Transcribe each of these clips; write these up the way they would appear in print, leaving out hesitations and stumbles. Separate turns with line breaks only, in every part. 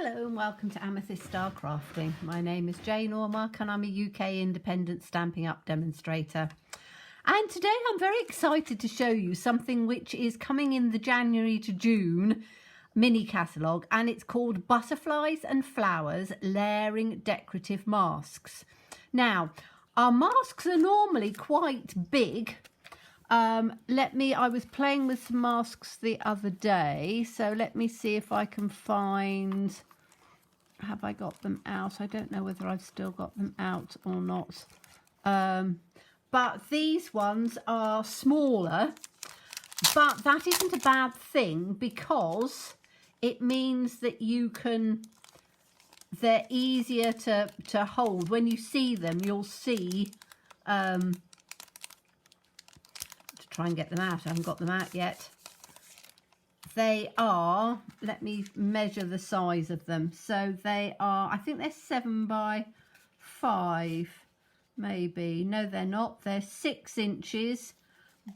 Hello and welcome to Amethyst Style Crafting. My name is Jane Ormark and I'm a UK independent Stampin' Up demonstrator. And today I'm very excited to show you something which is coming in the January to June mini catalogue, and it's called Butterflies and Flowers Layering Decorative Masks. Now, our masks are normally quite big. I was playing with some masks the other day, so let me see if I can find, have I got them out? I don't know whether I've still got them out or not. But these ones are smaller, but that isn't a bad thing because it means that you can, they're easier to hold. When you see them, you'll see, try and get them out. I haven't got them out yet. They are, let me measure the size of them. So they are, I think they're 7 by 5, maybe. No, they're not. They're 6 inches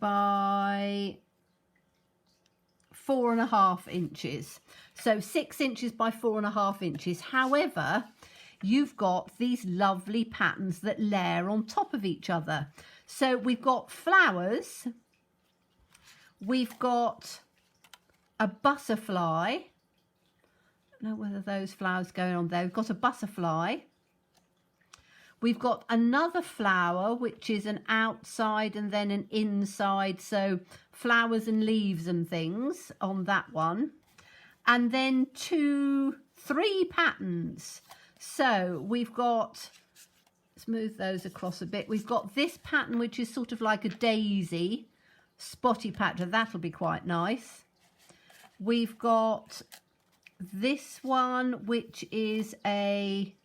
by 4.5 inches. So 6 inches by 4.5 inches. However, you've got these lovely patterns that layer on top of each other. So we've got flowers. We've got a butterfly. I don't know whether those flowers going on there. We've got a butterfly. We've got another flower, which is an outside and then an inside. So flowers and leaves and things on that one. And then 3 patterns. So we've got, let's move those across a bit. We've got this pattern, which is sort of like a daisy. Spotty pattern, that'll be quite nice. We've got this one, which is a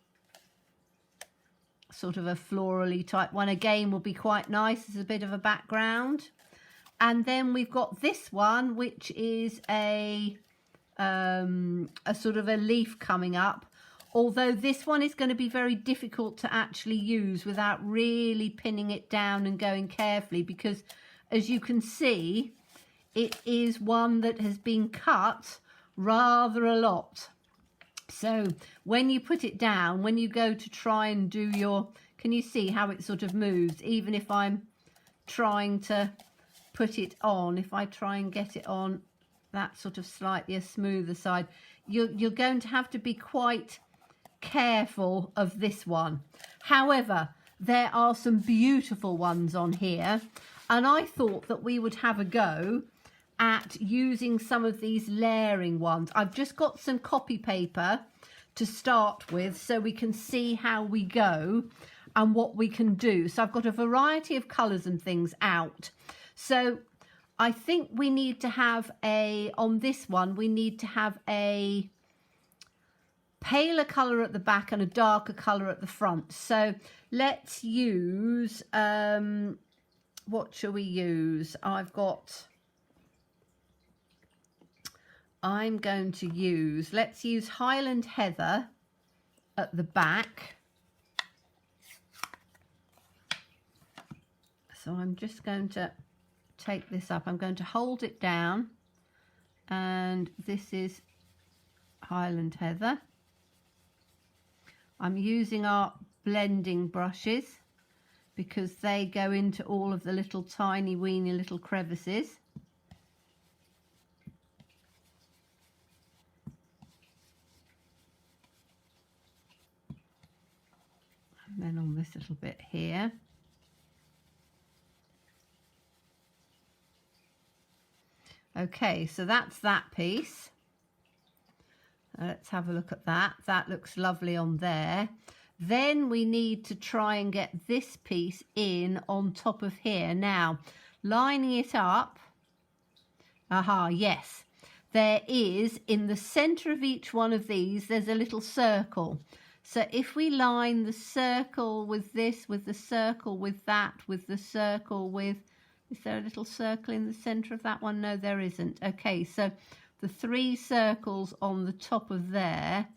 sort of a florally type one. Again, will be quite nice as a bit of a background. And then we've got this one, which is a sort of a leaf coming up. Although this one is going to be very difficult to actually use without really pinning it down and going carefully, because as you can see, it is one that has been cut rather a lot. So when you put it down, when you go to try and do your, can you see how it sort of moves? Even if I'm trying to put it on, if I try and get it on that sort of slightly a smoother side, you're going to have to be quite careful of this one. However, there are some beautiful ones on here. And I thought that we would have a go at using some of these layering ones. I've just got some copy paper to start with so we can see how we go and what we can do. So I've got a variety of colours and things out. So I think we need to have on this one, we need to have a paler colour at the back and a darker colour at the front. So let's use, what shall we use? I'm going to use, let's use Highland Heather at the back. So I'm just going to take this up. I'm going to hold it down, and this is Highland Heather. I'm using our blending brushes because they go into all of the little tiny weeny little crevices. And then on this little bit here. Okay, so that's that piece. Let's have a look at that. That looks lovely on there. Then we need to try and get this piece in on top of here. Now, lining it up. Aha, yes. There is, in the centre of each one of these, there's a little circle. So if we line the circle with this, with the circle with that, with the circle with, is there a little circle in the centre of that one? No, there isn't. Okay, so the 3 circles on the top of there,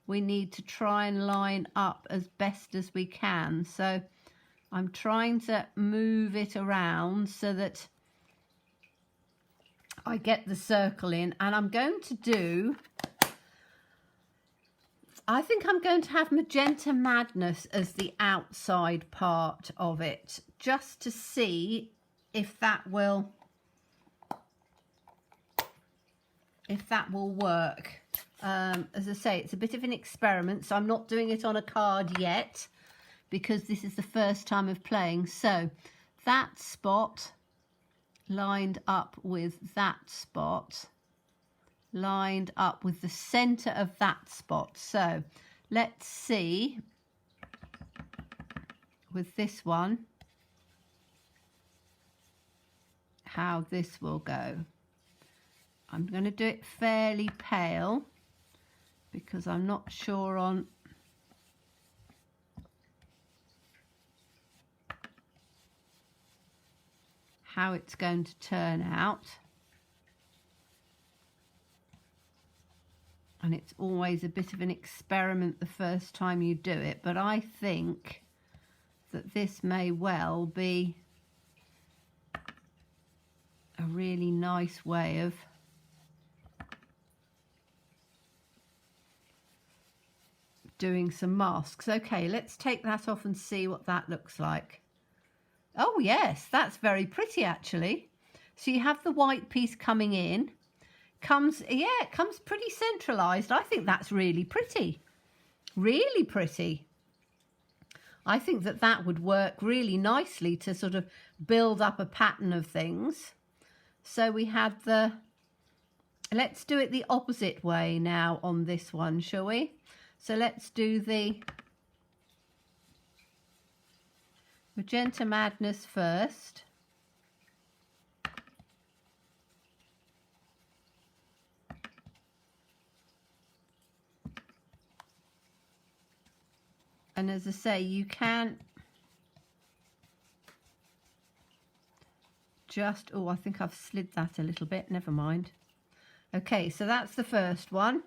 we need to try and line up as best as we can. So I'm trying to move it around so that I get the circle in, and I'm going to do I think I'm going to have Magenta Madness as the outside part of it, just to see if that will work. As I say, it's a bit of an experiment, so I'm not doing it on a card yet because this is the first time of playing. So that spot lined up with that spot, lined up with the center of that spot. So let's see with this one how this will go. I'm going to do it fairly pale because I'm not sure on how it's going to turn out. And it's always a bit of an experiment the first time you do it, but I think that this may well be a really nice way of doing some masks. Okay, let's take that off and see what that looks like. Oh yes, that's very pretty actually. So you have the white piece coming in. It comes pretty centralized. I think that's really pretty. Really pretty. I think that would work really nicely to sort of build up a pattern of things. So we had let's do it the opposite way now on this one, shall we? So let's do the Magenta Madness first. And as I say, you can just, oh, I think I've slid that a little bit, never mind. Okay, so that's the first one,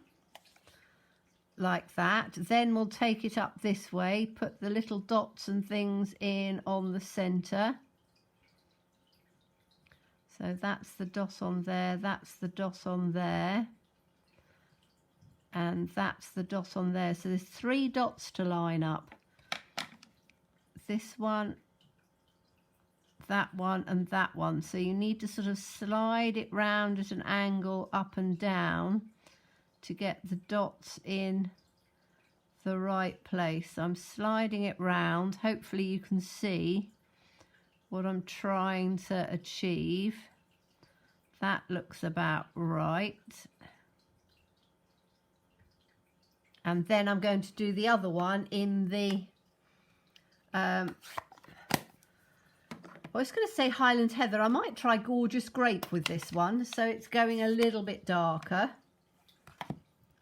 like that. Then we'll take it up this way, put the little dots and things in on the center. So that's the dot on there, that's the dot on there. And that's the dot on there. So there's 3 dots to line up. This one, that one, and that one. So you need to sort of slide it round at an angle up and down to get the dots in the right place. So I'm sliding it round. Hopefully you can see what I'm trying to achieve. That looks about right. And then I'm going to do the other one in the, I was going to say Highland Heather. I might try Gorgeous Grape with this one. So it's going a little bit darker.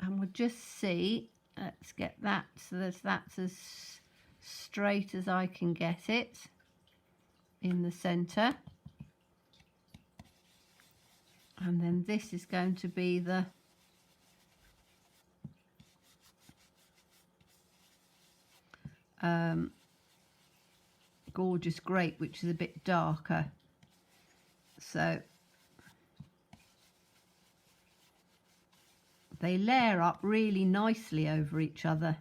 And we'll just see. Let's get that so that's as straight as I can get it in the center. And then this is going to be the Gorgeous Grape, which is a bit darker. So they layer up really nicely over each other.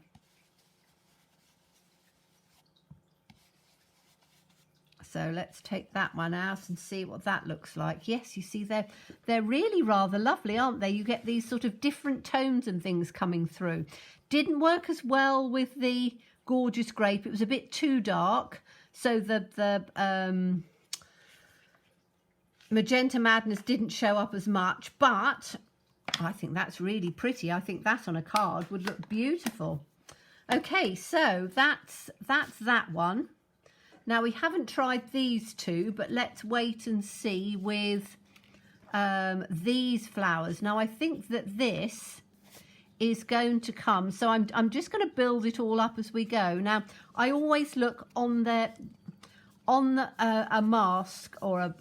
So let's take that one out and see what that looks like. Yes, you see they're really rather lovely, aren't they? You get these sort of different tones and things coming through. Didn't work as well with the Gorgeous Grape. It was a bit too dark, so the Magenta Madness didn't show up as much, but I think that's really pretty. I think that on a card would look beautiful. Okay, so that's that one. Now we haven't tried these two, but let's wait and see with these flowers. Now I think that this is going to come, so I'm just going to build it all up as we go. Now I always look on a mask or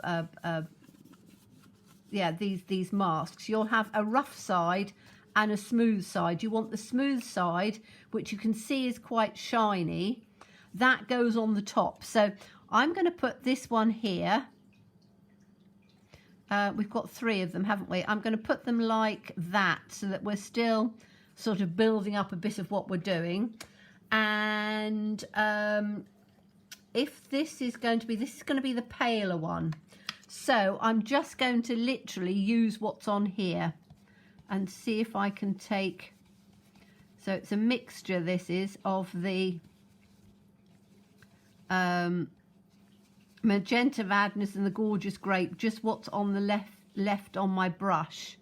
these masks. You'll have a rough side and a smooth side. You want the smooth side, which you can see is quite shiny. That goes on the top. So I'm going to put this one here. We've got 3 of them, haven't we? I'm going to put them like that so that we're still sort of building up a bit of what we're doing. And if this is going to be the paler one. So I'm just going to literally use what's on here and see if I can take, so it's a mixture, this is, of the Magenta Madness and the Gorgeous Grape, just what's on the left on my brush.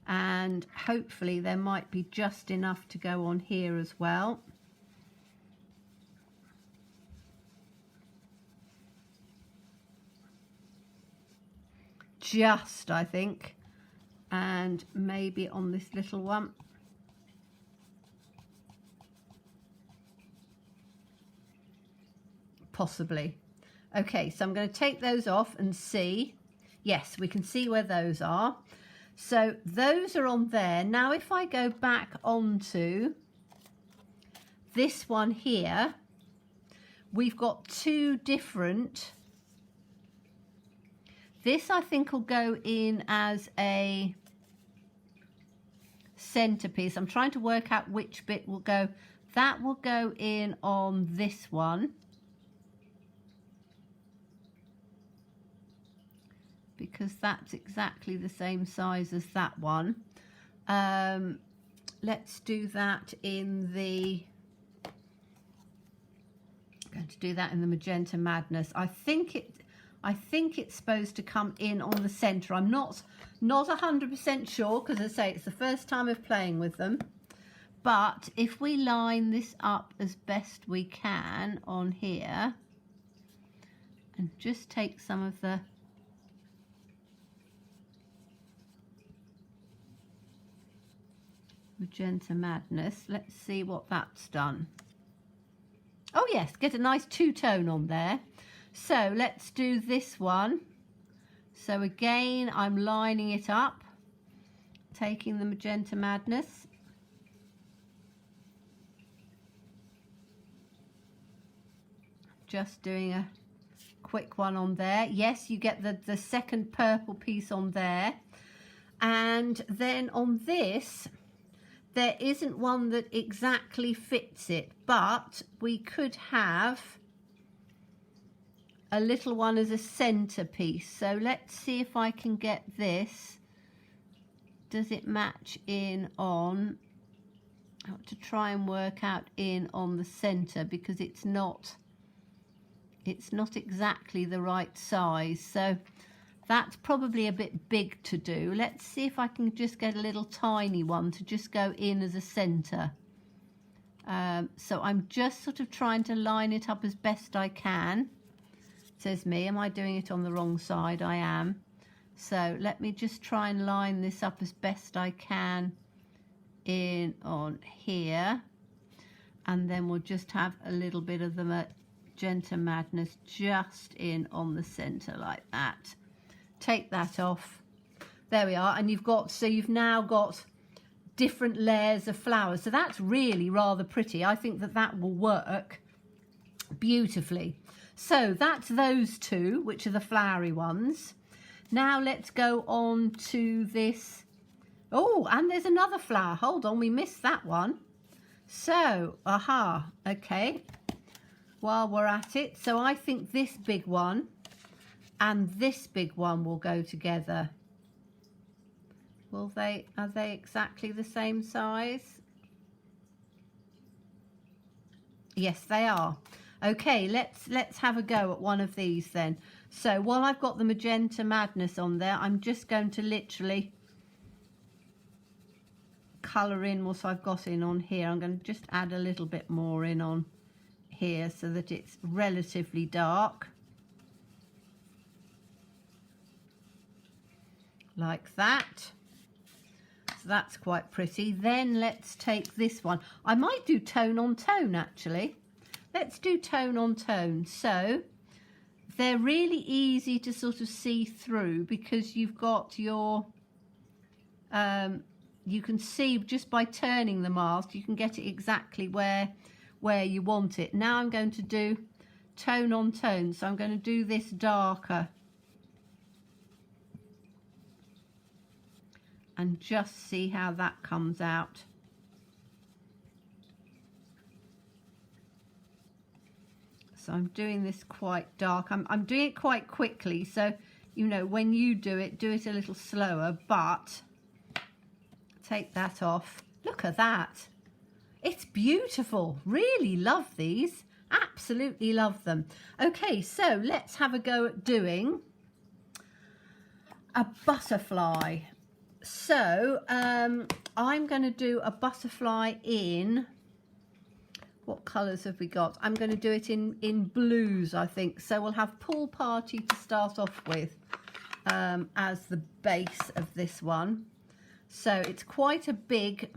And hopefully there might be just enough to go on here as well. Just, I think. And maybe on this little one. Possibly. Okay, so I'm going to take those off and see. Yes, we can see where those are. So those are on there. Now if I go back onto this one here, we've got two different. This I think will go in as a centerpiece. I'm trying to work out which bit will go. That will go in on this one, because that's exactly the same size as that one. Let's do that in the, I'm going to do that in the Magenta Madness. I think it's supposed to come in on the center. I'm not 100% sure, because as I say, it's the first time of playing with them. But if we line this up as best we can on here and just take some of the Magenta Madness, let's see what that's done. Oh yes, get a nice two-tone on there. So let's do this one. So again, I'm lining it up, taking the Magenta Madness. Just doing a quick one on there. Yes, you get the second purple piece on there. And then on this, there isn't one that exactly fits it, but we could have a little one as a centerpiece. So let's see if I can get this. Does it match in on? I have to try and work out in on the center, because it's not exactly the right size. So that's probably a bit big to do. Let's see if I can just get a little tiny one to just go in as a center. So I'm just sort of trying to line it up as best I can. Says me, am I doing it on the wrong side? I am. So let me just try and line this up as best I can in on here. And then we'll just have a little bit of the Magenta Madness just in on the center like that. Take that off. There we are. And you've now got different layers of flowers. So that's really rather pretty. I think that will work beautifully. So that's those two, which are the flowery ones. Now let's go on to this. Oh, and there's another flower. Hold on, we missed that one. So, okay. While we're at it, so I think this big one and this big one will go together. Are they exactly the same size? Yes, they are. Okay, let's have a go at one of these then. So while I've got the Magenta Madness on there, I'm just going to literally colour in what I've got in on here. I'm going to just add a little bit more in on here so that it's relatively dark. Like that. So that's quite pretty. Then let's take this one. I might do tone on tone actually. Let's do tone on tone. So they're really easy to sort of see through, because you've got your, you can see just by turning the mask, you can get it exactly where you want it. Now I'm going to do tone on tone. So I'm going to do this darker and just see how that comes out. So I'm doing this quite dark. I'm doing it quite quickly, so you know, when you do it a little slower, but take that off. Look at that. It's beautiful. Really love these. Absolutely love them. Okay, so let's have a go at doing a butterfly. So I'm going to do a butterfly in, what colours have we got? I'm going to do it in blues, I think. So we'll have Pool Party to start off with as the base of this one. So it's quite a big,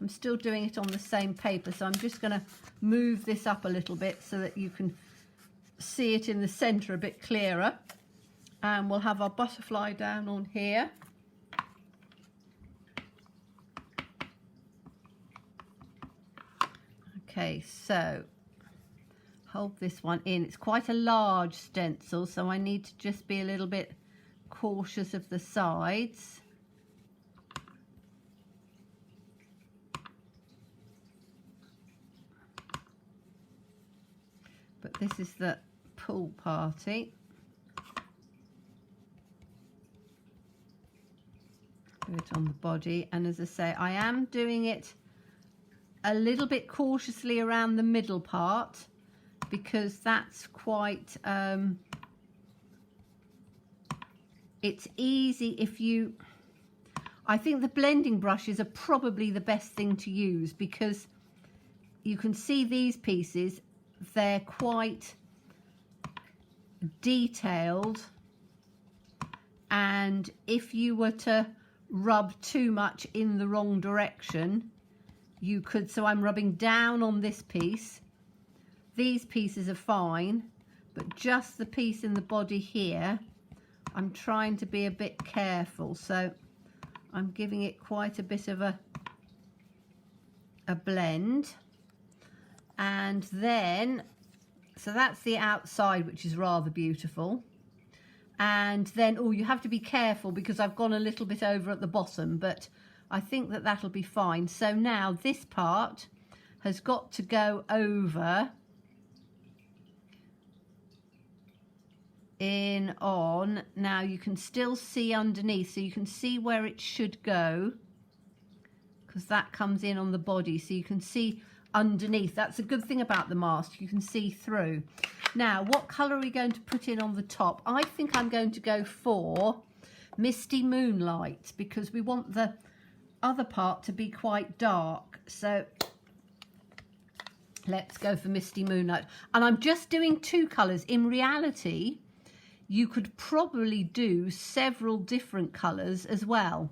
I'm still doing it on the same paper, so I'm just going to move this up a little bit so that you can see it in the centre a bit clearer. And we'll have our butterfly down on here. Okay, so hold this one in. It's quite a large stencil, so I need to just be a little bit cautious of the sides. But this is the Pool Party. Do it on the body, and as I say, I am doing it a little bit cautiously around the middle part because that's quite it's easy if you, I think the blending brushes are probably the best thing to use because you can see these pieces, they're quite detailed, and if you were to rub too much in the wrong direction you could, so I'm rubbing down on this piece. These pieces are fine, but just the piece in the body here I'm trying to be a bit careful, so I'm giving it quite a bit of a blend. And then, so that's the outside, which is rather beautiful. And then, oh, you have to be careful because I've gone a little bit over at the bottom, but I think that that'll be fine. So now this part has got to go over in on. Now you can still see underneath, so you can see where it should go because that comes in on the body, so you can see underneath. That's a good thing about the mask, you can see through. Now what colour are we going to put in on the top? I think I'm going to go for Misty Moonlight because we want the other part to be quite dark, so let's go for Misty Moonlight. And I'm just doing two colours. In reality you could probably do several different colours as well,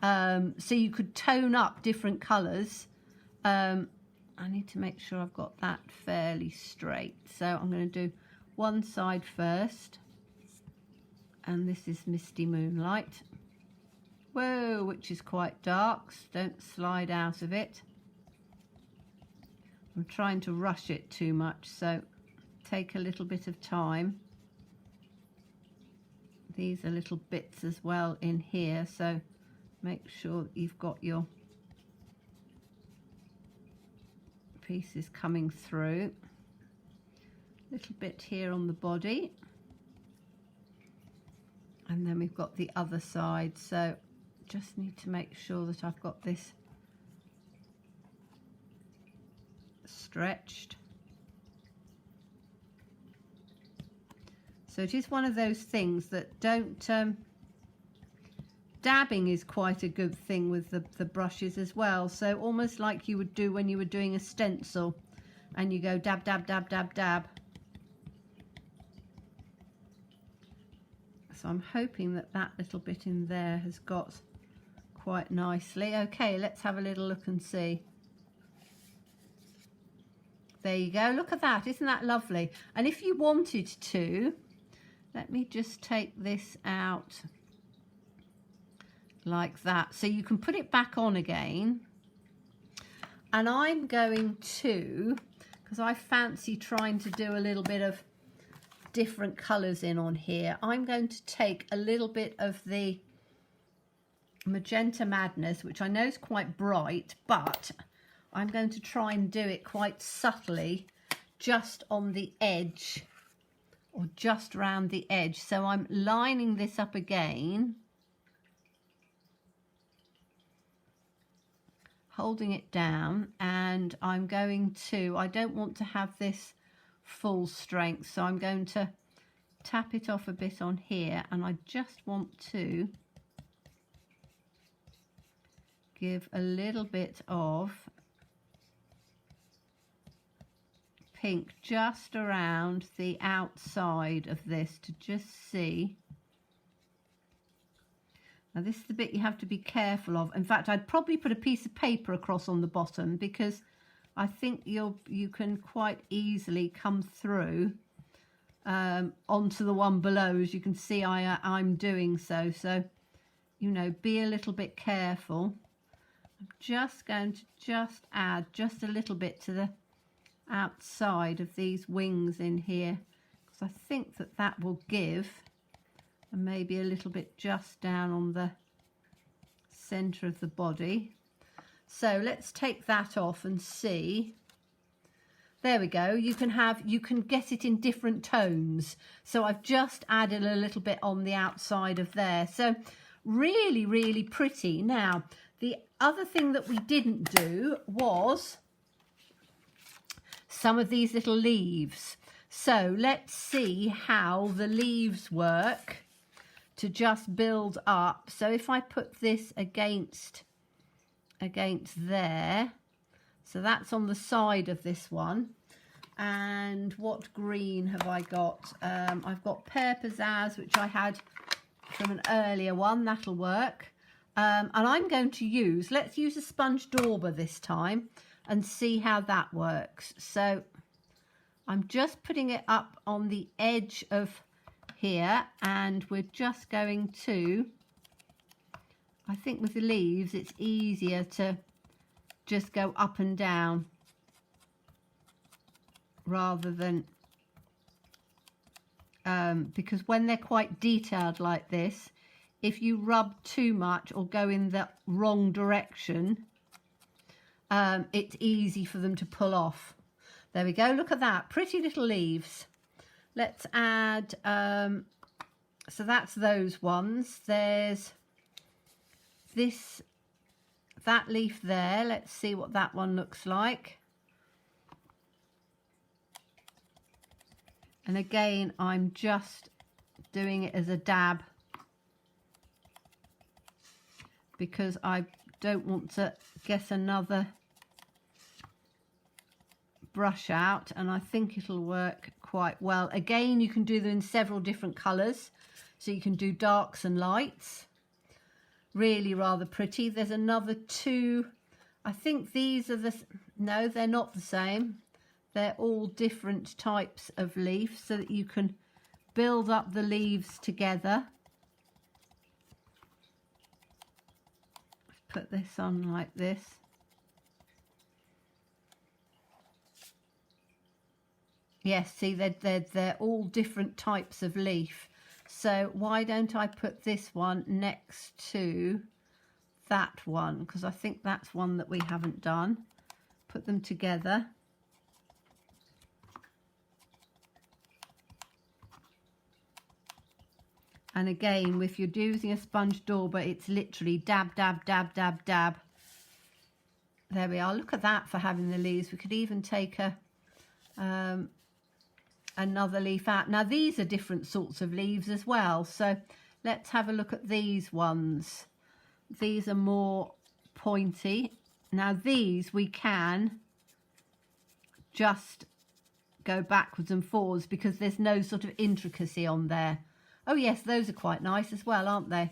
so you could tone up different colours. I need to make sure I've got that fairly straight, so I'm going to do one side first, and this is Misty Moonlight. Whoa, which is quite dark, so don't slide out of it. I'm trying to rush it too much, so take a little bit of time. These are little bits as well in here, so make sure that you've got your pieces coming through. Little bit here on the body, and then we've got the other side, so just need to make sure that I've got this stretched. So it is one of those things that don't dabbing is quite a good thing with the brushes as well, so almost like you would do when you were doing a stencil and you go dab dab dab dab dab. So I'm hoping that that little bit in there has got quite nicely. Okay, let's have a little look and see. There you go, look at that, isn't that lovely? And if you wanted to, let me just take this out like that, so you can put it back on again. And I'm going to, because I fancy trying to do a little bit of different colours in on here, I'm going to take a little bit of the Magenta Madness, which I know is quite bright, but I'm going to try and do it quite subtly just on the edge, or just round the edge. So I'm lining this up again, holding it down, and I'm going to, I don't want to have this full strength, so I'm going to tap it off a bit on here, and I just want to give a little bit of pink just around the outside of this to just see. Now this is the bit you have to be careful of. In fact, I'd probably put a piece of paper across on the bottom, because I think you can quite easily come through onto the one below, as you can see I'm doing so. So, you know, be a little bit careful. I'm just going to just add just a little bit to the outside of these wings in here, because I think that that will give, and maybe a little bit just down on the center of the body. So let's take that off and see. There we go. You can get it in different tones. So I've just added a little bit on the outside of there. So really, really pretty. Now, the other thing that we didn't do was some of these little leaves. So let's see how the leaves work to just build up. So if I put this against there, so that's on the side of this one. And what green have I got? I've got Pear Pizzazz, which I had from an earlier one. That'll work. And I'm going to use, let's use a sponge dauber this time and see how that works. So I'm just putting it up on the edge of here, and we're just going to, I think with the leaves it's easier to just go up and down rather than because when they're quite detailed like this, if you rub too much or go in the wrong direction, it's easy for them to pull off. There we go, look at that, pretty little leaves. Let's add, so that's those ones. There's that leaf there. Let's see what that one looks like. And again, I'm just doing it as a dab, because I don't want to get another brush out, and I think it'll work quite well. Again, you can do them in several different colours, so you can do darks and lights. Really rather pretty. There's another two, I think these are the, no, they're not the same. They're all different types of leaf, so that you can build up the leaves together. Put this on like this. Yes, see, they're all different types of leaf. So why don't I put this one next to that one? Because I think that's one that we haven't done. Put them together. And again, if you're using a sponge dauber, it's literally dab, dab, dab, dab, dab. There we are. Look at that for having the leaves. We could even take a another leaf out. Now these are different sorts of leaves as well, so let's have a look at these ones. These are more pointy. Now these we can just go backwards and forwards because there's no sort of intricacy on there. Oh yes, those are quite nice as well, aren't they?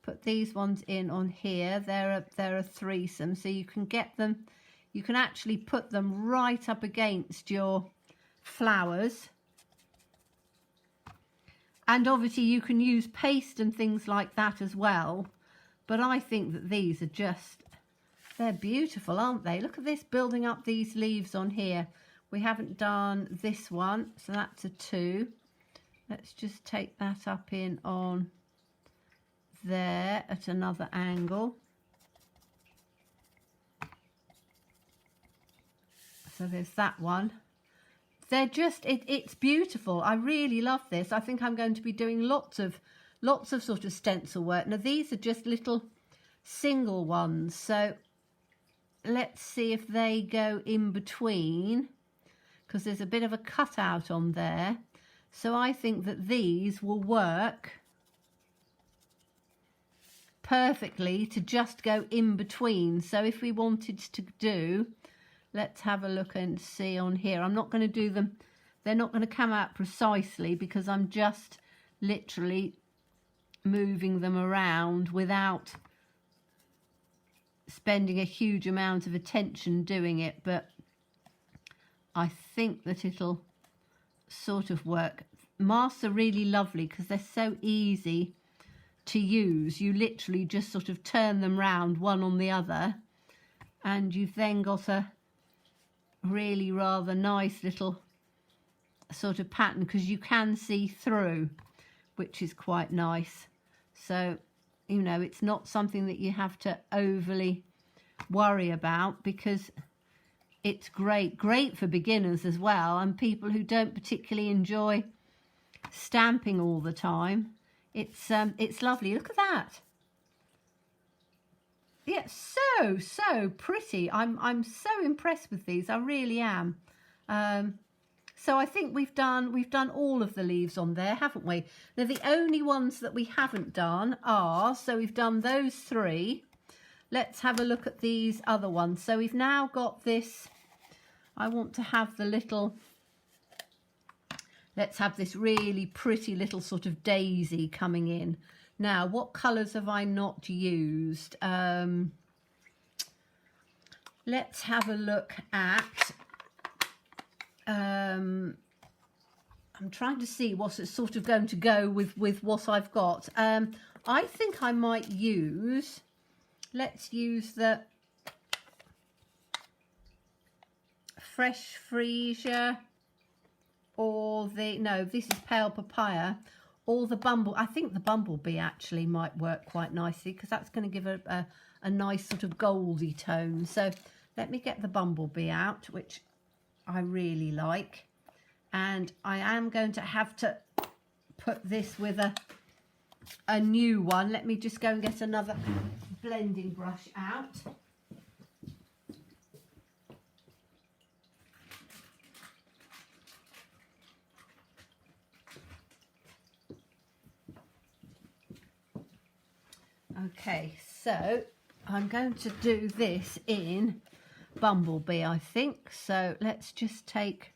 Put these ones in on here. They're a threesome, so you can get them, you can actually put them right up against your flowers. And obviously you can use paste and things like that as well, but I think that these are just, they're beautiful, aren't they? Look at this, building up these leaves on here. We haven't done this one, so that's a 2. Let's just take that up in on there at another angle. So there's that one. they're just, it's beautiful. I really love this. I think I'm going to be doing lots of sort of stencil work. Now these are just little single ones, so let's see if they go in between, because there's a bit of a cutout on there. So I think that these will work perfectly to just go in between. So if we wanted to do, let's have a look and see on here. I'm not going to do them, they're not going to come out precisely because I'm just literally moving them around without spending a huge amount of attention doing it, but I think that it'll sort of work. Masks are really lovely because they're so easy to use. You literally just sort of turn them round one on the other, and you've then got a really rather nice little sort of pattern because you can see through, which is quite nice. So, you know, it's not something that you have to overly worry about because it's great for beginners as well, and people who don't particularly enjoy stamping all the time. It's lovely. Look at that. Yeah, so pretty. I'm so impressed with these. I really am. So I think we've done all of the leaves on there, haven't we? Now the only ones that we haven't done are, so we've done those three. Let's have a look at these other ones. So we've now got this, I want to have the little, let's have this really pretty little sort of daisy coming in. Now, what colours have I not used? Let's have a look at, I'm trying to see what's sort of going to go with what I've got. I think I might use, let's use the Fresh Freesia, or the, no, this is Pale Papaya, or the I think the Bumblebee actually might work quite nicely because that's going to give a nice sort of goldy tone. So let me get the Bumblebee out, which I really like. And I am going to have to put this with a new one. Let me just go and get another blending brush out. Okay, so I'm going to do this in Bumblebee, I think. So let's just take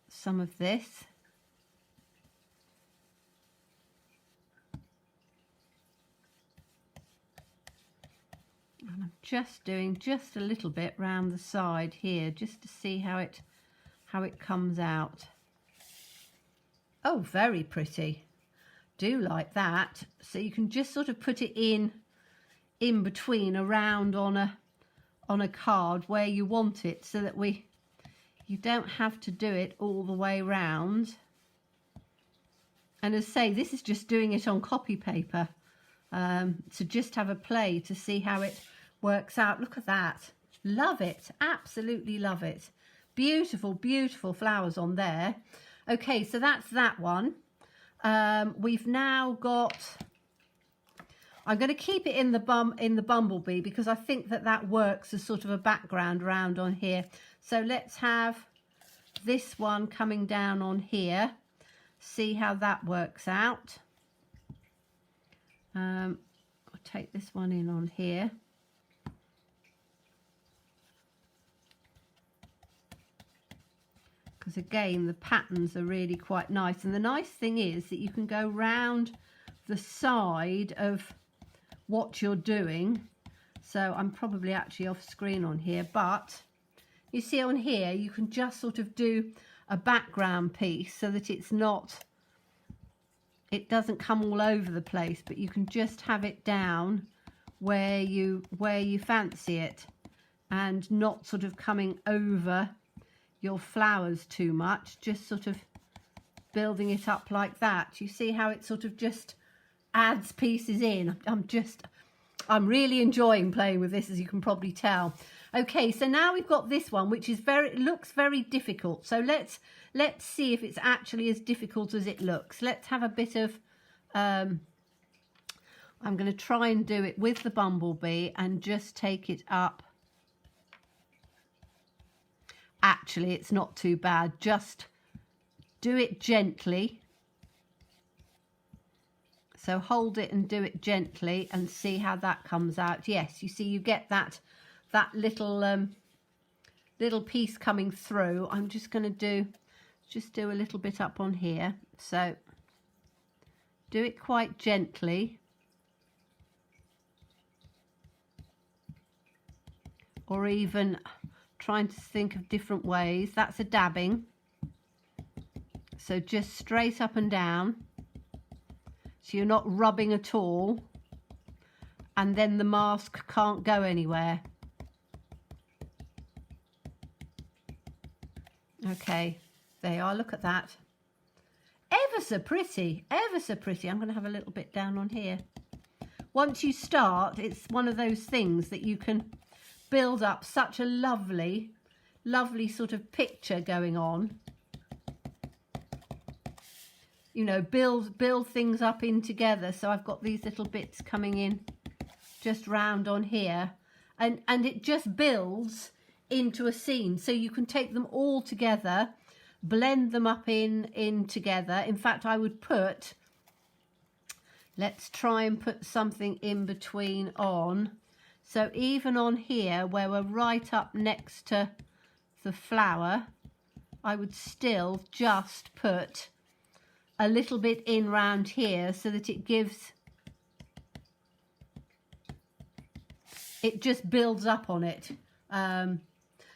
some of this. And I'm just doing just a little bit round the side here, just to see how it comes out. Oh, very pretty. Do like that. So you can just sort of put it in between, around on a card where you want it, so that you don't have to do it all the way round. And as I say, this is just doing it on copy paper, to just have a play to see how it works out. Look at that. Love it. Absolutely love it. Beautiful, beautiful flowers on there. Okay, so that's that one. We've now got, I'm going to keep it in the Bumblebee because I think that works as sort of a background around on here. So let's have this one coming down on here, see how that works out. I'll take this one in on here. Because again, the patterns are really quite nice. And the nice thing is that you can go round the side of what you're doing. So I'm probably actually off screen on here, but you see on here, you can just sort of do a background piece so that it's not, it doesn't come all over the place, but you can just have it down where you fancy it, and not sort of coming over your flowers too much, just sort of building it up like that. You see how it sort of just adds pieces in. I'm really enjoying playing with this, as you can probably tell. Okay, so now we've got this one, which is looks very difficult. So let's see if it's actually as difficult as it looks. Let's have a bit of, I'm going to try and do it with the bumblebee and just take it up. Actually, it's not too bad. Just do it gently. So hold it and do it gently and see how that comes out. Yes, you see, you get that little little piece coming through. I'm just going to do a little bit up on here. So do it quite gently. Or even trying to think of different ways. That's a dabbing. So just straight up and down. So you're not rubbing at all. And then the mask can't go anywhere. Okay, there you are, look at that. Ever so pretty, ever so pretty. I'm going to have a little bit down on here. Once you start, it's one of those things that you can build up such a lovely, lovely sort of picture going on. You know, build things up in together. So I've got these little bits coming in just round on here. And it just builds into a scene, so you can take them all together, blend them up in together. In fact, I would put, let's try and put something in between on. So even on here where we're right up next to the flower, I would still just put a little bit in round here so that it gives, it just builds up on it.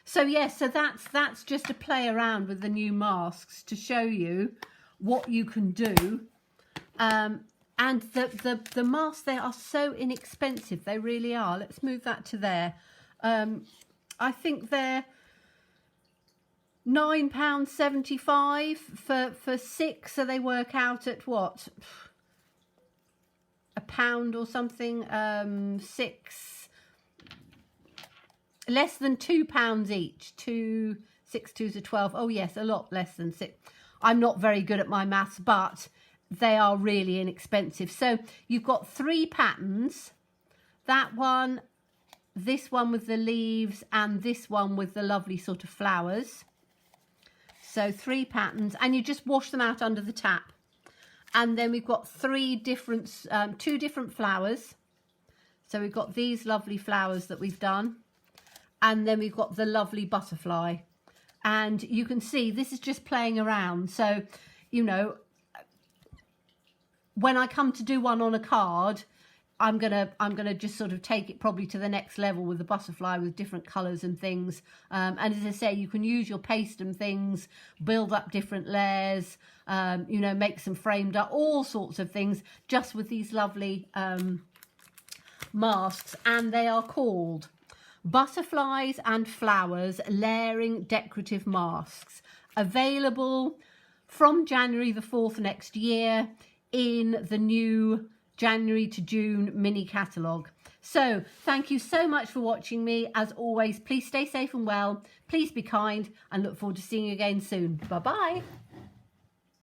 So yes, so that's just to play around with the new masks to show you what you can do. And the masks, they are so inexpensive, they really are. Let's move that to there. I think they're £9.75 for 6, so they work out at what, £1 or something. 6. Less than £2 each. 6 2s are 12. Oh yes, a lot less than 6. I'm not very good at my maths, but they are really inexpensive. So you've got 3 patterns. That one, this one with the leaves, and this one with the lovely sort of flowers. So 3 patterns, and you just wash them out under the tap. And then we've got 2 different flowers. So we've got these lovely flowers that we've done. And then we've got the lovely butterfly. And you can see this is just playing around. So, you know, when I come to do one on a card, I'm gonna just sort of take it probably to the next level with the butterfly with different colours and things. And as I say, you can use your paste and things, build up different layers, you know, make some framed up, all sorts of things, just with these lovely masks. And they are called Butterflies and Flowers Layering Decorative Masks. Available from January the 4th next year in the new January to June mini catalogue. So thank you so much for watching me. As always, please stay safe and well. Please be kind, and look forward to seeing you again soon. Bye-bye.